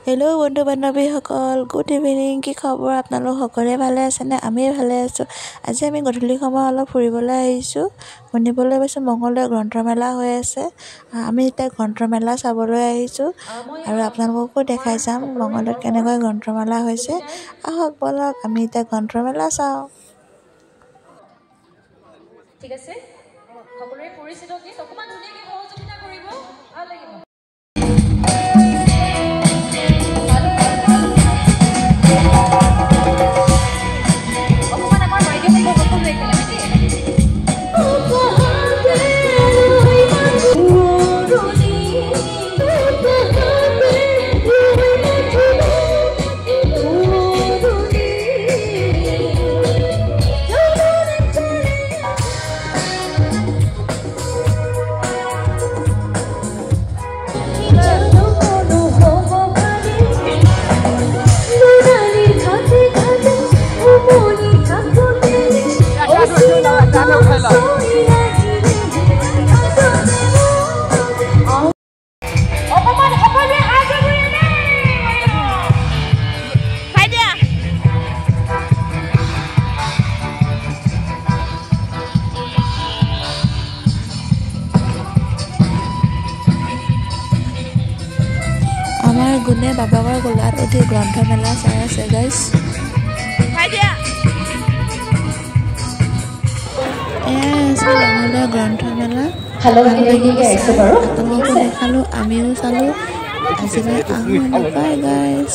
Hello' বন্ধু বান্ধৱীসকল, good evening. কি খবৰ? আপোনালোক সকলোৱে ভালে আছেনে? আমি ভালে আছোঁ। আজি আমি গধূলি সময় অলপ ফুৰিবলৈ আহিছোঁ। শুনিবলৈ পাইছোঁ মঙলদৈ গ্ৰন্থমেলা হৈ আছে। আমি এতিয়া গ্ৰন্থমেলা চাবলৈ আহিছোঁ আৰু আপোনালোককো দেখাই যাম মঙলদৈত কেনেকৈ গ্ৰন্থমেলা হৈছে। আহক বলক আমি এতিয়া গ্ৰন্থমেলা চাওঁ। ঠিক আছে, সকলোৰে পৰিচিত গীত অকণমান ধুনীয়াকৈ সহযোগিতা কৰিব, ভাল লাগিব। আমাৰ গুণে বাবাকৰ গোলাত উঠি গ্ৰন্থমেলা চাই আছে গাইজ। মঙলদৈ গ্ৰন্থমেলা আপোনালোকো দেখালোঁ, আমিও চালোঁ। আজিলৈ আহোঁ, বাই গাইজ।